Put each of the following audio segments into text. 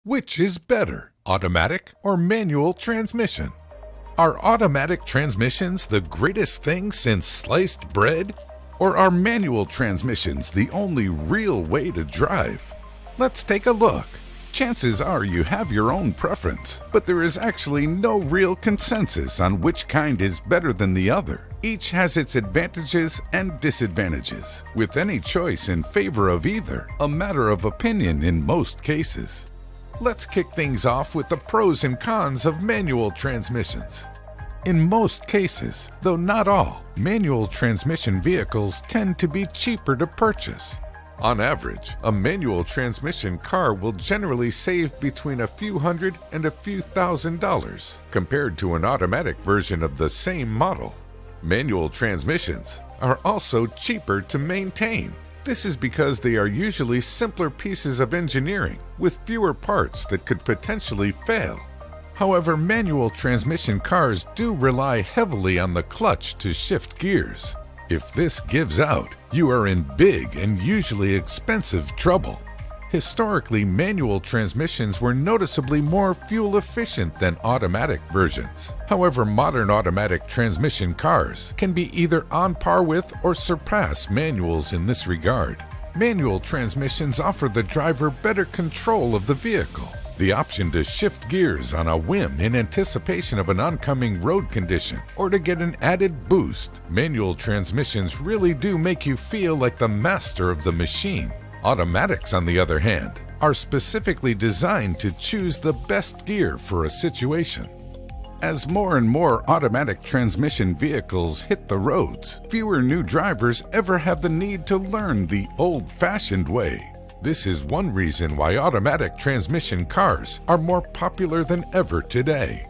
Which is better, automatic or manual transmission? Are automatic transmissions the greatest thing since sliced bread? Or are manual transmissions the only real way to drive? Let's take a look. Chances are you have your own preference, but there is actually no real consensus on which kind is better than the other. Each has its advantages and disadvantages, with any choice in favor of either a matter of opinion in most cases. Let's kick things off with the pros and cons of manual transmissions. In most cases, though not all, manual transmission vehicles tend to be cheaper to purchase. On average, a manual transmission car will generally save between a few hundred and a few $1,000s compared to an automatic version of the same model. Manual transmissions are also cheaper to maintain. This is because they are usually simpler pieces of engineering with fewer parts that could potentially fail. However, manual transmission cars do rely heavily on the clutch to shift gears. If this gives out, you are in big and usually expensive trouble. Historically, manual transmissions were noticeably more fuel efficient than automatic versions. However, modern automatic transmission cars can be either on par with or surpass manuals in this regard. Manual transmissions offer the driver better control of the vehicle, the option to shift gears on a whim in anticipation of an oncoming road condition, or to get an added boost. Manual transmissions really do make you feel like the master of the machine. Automatics, on the other hand, are specifically designed to choose the best gear for a situation. As more and more automatic transmission vehicles hit the roads, fewer new drivers ever have the need to learn the old-fashioned way. This is one reason why automatic transmission cars are more popular than ever today.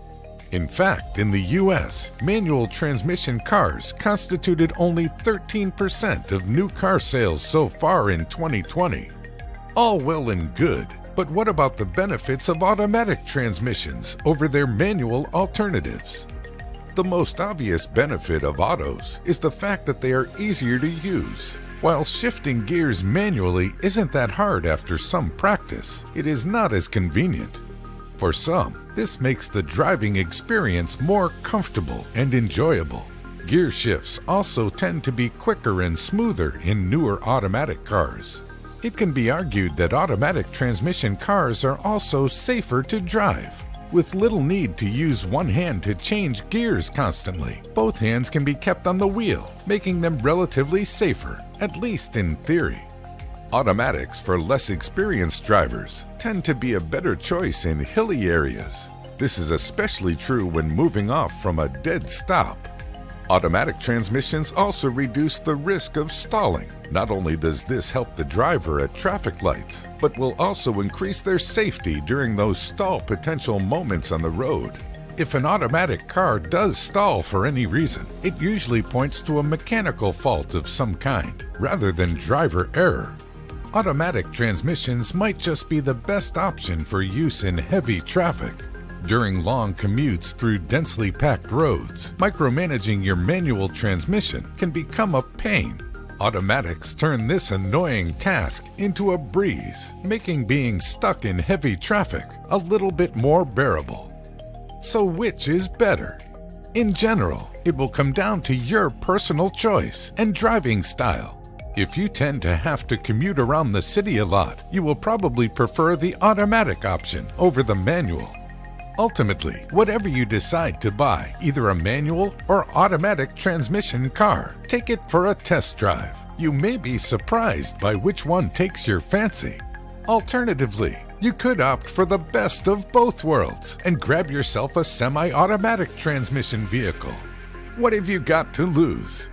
In fact, in the US, manual transmission cars constituted only 13% of new car sales so far in 2020. All well and good, but what about the benefits of automatic transmissions over their manual alternatives? The most obvious benefit of autos is the fact that they are easier to use. While shifting gears manually isn't that hard after some practice, it is not as convenient. For some, this makes the driving experience more comfortable and enjoyable. Gear shifts also tend to be quicker and smoother in newer automatic cars. It can be argued that automatic transmission cars are also safer to drive. With little need to use one hand to change gears constantly, both hands can be kept on the wheel, making them relatively safer, at least in theory. Automatics for less experienced drivers tend to be a better choice in hilly areas. This is especially true when moving off from a dead stop. Automatic transmissions also reduce the risk of stalling. Not only does this help the driver at traffic lights, but will also increase their safety during those stall potential moments on the road. If an automatic car does stall for any reason, it usually points to a mechanical fault of some kind, rather than driver error. Automatic transmissions might just be the best option for use in heavy traffic. During long commutes through densely packed roads, micromanaging your manual transmission can become a pain. Automatics turn this annoying task into a breeze, making being stuck in heavy traffic a little bit more bearable. So which is better? In general, it will come down to your personal choice and driving style. If you tend to have to commute around the city a lot, you will probably prefer the automatic option over the manual. Ultimately, whatever you decide to buy, either a manual or automatic transmission car, take it for a test drive. You may be surprised by which one takes your fancy. Alternatively, you could opt for the best of both worlds and grab yourself a semi-automatic transmission vehicle. What have you got to lose?